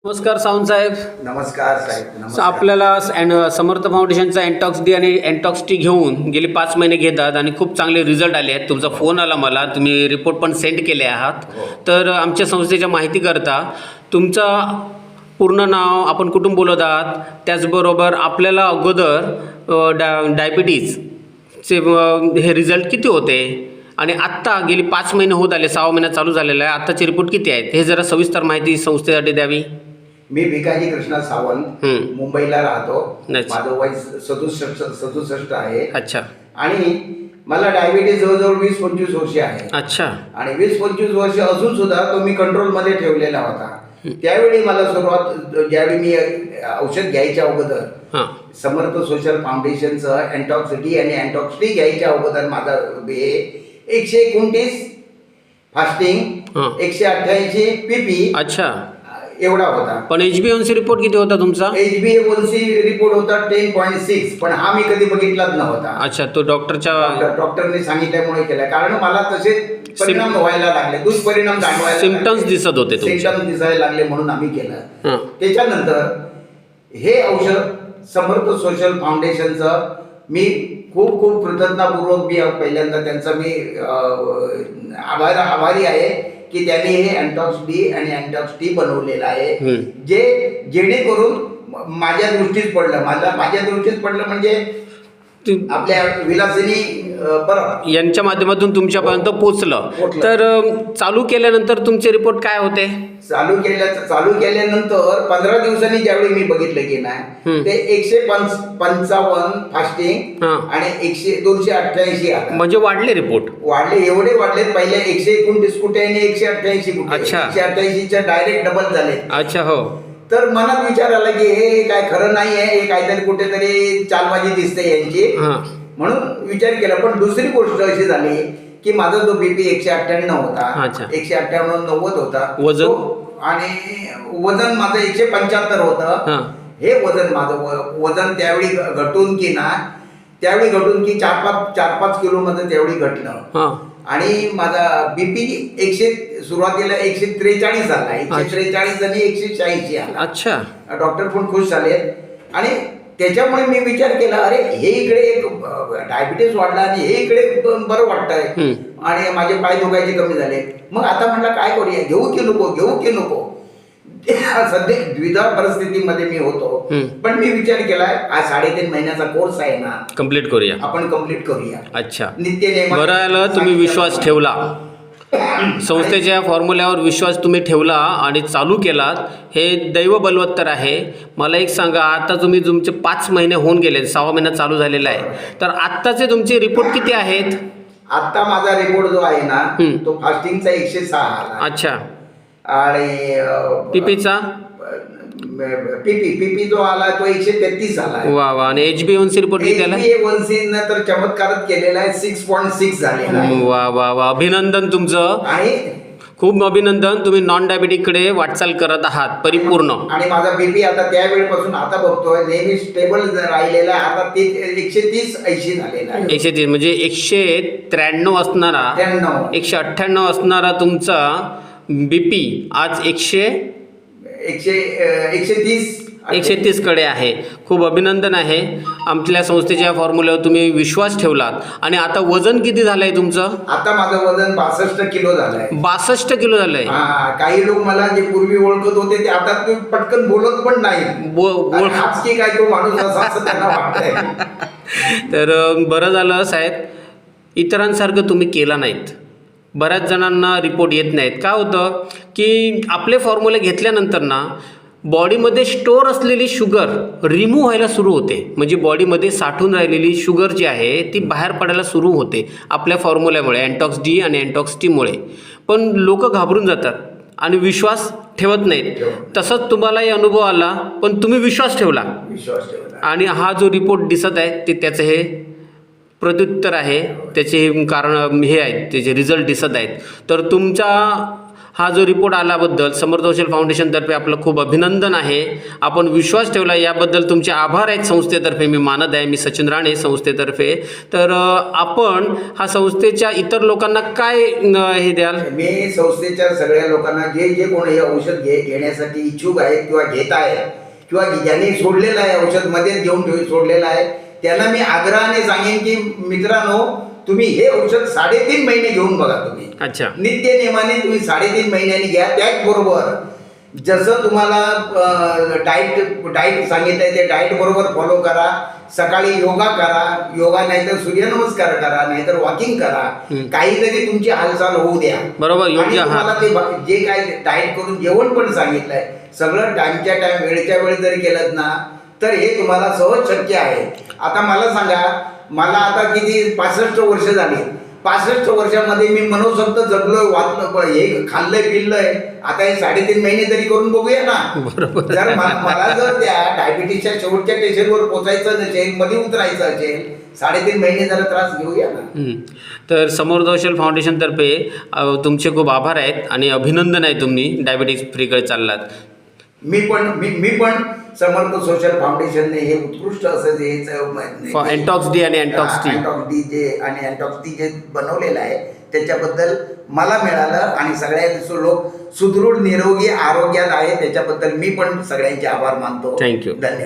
नमस्कार सावंत साहेब. नमस्कार साहेब. नमस्कार. आपल्याला समर्थ फाउंडेशनचा एन्टॉक्स डी आणि एन्टॉक्स टी घेऊन गेले 5 महिने घेतात आणि खूप चांगले रिझल्ट आले आहेत. तुमचा फोन आला मला, तुम्ही रिपोर्ट पण सेंड केले आहात. तर आमच्या संस्थेच्या माहिती करता तुमचा पूर्ण नाव, आपण कुठून बोलत आहात, त्याचबरोबर आपल्याला अगोदर डायबिटीजचे हे रिझल्ट किती होते आणि आत्ता गेली 5 महिने होत आले, 6 महिना चालू झालेला आहे, आत्ताचे रिपोर्ट किती आहेत, हे जरा सविस्तर माहिती संस्थेसाठी द्यावी. मी भिकाजी कृष्णा सावंत, मुंबईला राहतो. अच्छा. माझं वय 67 आहे. अच्छा. आणि मला डायबिटीज जवळजवळ 20-25 वर्षे आहे. अच्छा. आणि 20-25 वर्ष असून सुद्धा तो मी कंट्रोलमध्ये ठेवलेला होता. त्यावेळी मला सुरुवात, ज्यावेळी मी औषध घ्यायच्या अगोदर समर्थ सोशल फाउंडेशनचं एन्टॉक्स डी आणि एन्टॉक्स टी घ्यायच्या अगोदर माझा हे 129 फास्टिंग, 188 पीपी. अच्छा. एवढा होता. पण HbA1c रिपोर्ट किती होता तुमचा? HbA1c रिपोर्ट होता 10.6, पण हा मी कधी बघितलाच नव्हता. अच्छा. तो डॉक्टरने सांगितल्यामुळे केला, कारण मला तसे परिणाम व्हायला लागले, दुष्परिणाम जाणवायला, सिम्पटम्स दिसत होते, सिम्पटम्स दिसायला लागले, म्हणून आम्ही केलं. त्याच्यानंतर हे औषध समर्थ सोशल फाउंडेशनचं मी खूप खूप कृतज्ञतापूर्वक मी पहिल्यांदा त्यांचा मी आभारी आहे की त्यांनी हे एन्टॉक्स डी आणि एन्टॉक्स टी बनवलेलं आहे, जेणेकरून माझ्या दृष्टीस पडलं. माझ्या दृष्टीस पडलं म्हणजे आपल्या विलासिनी बरं यांच्या माध्यमातून तुमच्यापर्यंत पोचलं. तर चालू केल्यानंतर तुमचे रिपोर्ट काय होते? चालू केल्यानंतर 15 दिवसांनी ज्यावेळी मी बघितलं की नाही, ते 155 फास्टिंग आणि 288 आला. म्हणजे वाढले रिपोर्ट? वाढले, एवढे वाढले. पहिले 129 कुठे आणि 188 कुठे. 188च्या डायरेक्ट डबल झाले. अच्छा. हो. तर मनात विचार आला की हे काय खरं नाही आहे, हे काहीतरी कुठेतरी चालबाजी दिसते यांची, म्हणून विचार केला. पण दुसरी गोष्ट अशी झाली की माझा जो बीपी 198 होता, 198-90 होता वजन, आणि वजन माझं 175 होतं. हे वजन त्यावेळी घटून की 4-5 किलो मध्ये त्यावेळी घटलं. आणि माझा बीपी सुरुवातीला 143 झाला, 143 आणि 186 आला. अच्छा. डॉक्टर पण खुश झाले. आणि त्याच्यामुळे मी विचार केला, अरे हे इकडे एक डायबिटीस वाढला आणि हे इकडे बरं वाटतंय आणि माझे पाय दुखायचे कमी झाले. मग आता म्हटलं काय करूया, घेऊ की नको. सध्या द्विधा परिस्थितीमध्ये मी होतो, पण मी विचार केलाय हा 3.5 महिन्याचा कोर्स आहे ना, कंप्लीट करूया, आपण कंप्लीट करूया. अच्छा. नित्य बरं आलं तुम्ही विश्वास ठेवला, संस्थेच्या फॉर्म्युल्यावर विश्वास तुम्ही ठेवला आणि चालू केलात, हे दैव बलवत्तर आहे. मला एक सांगा, आता तुमचे 5 महिने होऊन गेले, 6वा महिना चालू झालेला आहे, तर आत्ताचे तुमचे रिपोर्ट किती आहेत? आता माझा रिपोर्ट जो आहे ना, तो फास्टिंगचा 106 आला. अच्छा. आणि पीपीचा पीपी जो आला तो 133 आला. वा वा. आणि HbA1c रिपोर्ट किती आला? HbA1c तर चमत्कारच केलेला आहे, 6.6 झालेला आहे. वा वा वा. अभिनंदन तुमचं, आणि खूप अभिनंदन. तुम्ही नॉन डायबिटिककडे वाटचाल करत आहात परिपूर्ण. आणि माझा बीपी आता त्यावेळेपासून आता बघतोय नेहमी स्टेबल राहिलेला आहे. आता 130-80 झालेला आहे. 130 म्हणजे 193 असणारा, 198 असणारा तुमचा बीपी आज 130 कडे आहे. खूप अभिनंदन आहे. आपल्या संस्थेच्या फॉर्म्युल्यावर तुम्ही विश्वास ठेवलात. आणि आता वजन किती झालंय तुमचं? आता माझं वजन 62 किलो झालंय. 62 किलो झालंय. काही लोक मला जे पूर्वी ओळखत होते ते आता पटकन बोलत पण नाही, काय तो माणूस असं त्यांना वाटतंय. तर बरं झालं साहेब, इतरांसारखं तुम्ही केला नाहीत. बऱ्याच जणांना रिपोर्ट येत नाहीत. काय होतं की आपले फॉर्म्युले घेतल्यानंतर ना, बॉडीमध्ये स्टोअर असलेली शुगर रिमूव्ह व्हायला सुरू होते. म्हणजे बॉडीमध्ये साठून राहिलेली शुगर जी आहे ती बाहेर पडायला सुरू होते आपल्या फॉर्म्युल्यामुळे, एन्टॉक्स डी आणि एन्टॉक्स टीमुळे. पण लोक घाबरून जातात आणि विश्वास ठेवत नाहीत. तसंच तुम्हालाही अनुभव आला, पण तुम्ही विश्वास ठेवला. आणि हा जो रिपोर्ट दिसत आहे ते त्याचं हे प्रत्युत्तर आहे, त्याचे कारण हे आहेत, त्याचे रिझल्ट दिसत आहेत. तर तुमचा हा जो रिपोर्ट आल्याबद्दल समर्थ औषध फाउंडेशनतर्फे आपलं खूप अभिनंदन आहे. आपण विश्वास ठेवला याबद्दल तुमचे आभार आहेत संस्थेतर्फे मी मानत आहे. मी सचिन राणे संस्थेतर्फे. तर आपण हा संस्थेच्या इतर लोकांना काय हे द्याल? मी संस्थेच्या सगळ्या लोकांना जे जे कोण हे औषध घेण्यासाठी इच्छुक आहेत किंवा घेत आहे किंवा ज्यांनी सोडलेलं आहे औषध मध्येच घेऊन सोडलेलं आहे त्यांना मी आग्रहाने सांगेन की मित्रांनो तुम्ही हे औषध 3.5 महिने घेऊन बघा. तुम्ही अच्छा. नित्य नियमाने तुम्ही 3.5 महिन्यांनी घ्या. त्याचबरोबर जसं तुम्हाला डाईट सांगितलंय ते डाईट बरोबर फॉलो करा. सकाळी योगा करा. योगा नाहीतर सूर्यनमस्कार करा, नाहीतर वॉकिंग करा. काहीतरी तुमची हालचाल होऊ द्या. बरोबर, योग्य. तुम्हाला ते जे काय डाईट करून जेवण पण सांगितलंय सगळं टाइमच्या टाइम वेळच्या वेळ जरी केलं ना तर हे तुम्हाला सहज शक्य आहे. आता मला सांगा, मला आता किती 65 वर्ष झाली. 65 वर्षामध्ये मी मनोसक्त जगलोय, वाचलं, हे खाल्लंय पिल्लंय. आता हे 3.5 महिने तरी करून बघूया ना. बरोबर. जर मला जर त्या डायबिटीसच्या शेवटच्या स्टेशनवर पोचायचं नसेल, मध्ये उतरायचं असेल, 3.5 महिने जरा त्रास घेऊया ना. तर समर्थ औषध फाउंडेशनतर्फे तुमचे खूप आभार आहेत आणि अभिनंदन आहे. तुम्ही डायबिटीस फ्रीकडे चाललात. मी पण समर्थ सोशल फाउंडेशनने हे उत्कृष्ट असं जे अँटॉक्स डी आणि अँटॉक्स टी जे आणि अँटॉक्स टी जे बनवलेलं आहे त्याच्याबद्दल मला मिळालं आणि सगळ्या लोक सुदृढ निरोगी आरोग्यात आहे त्याच्याबद्दल मी पण सगळ्यांचे आभार मानतो. थँक्यू. धन्यवाद.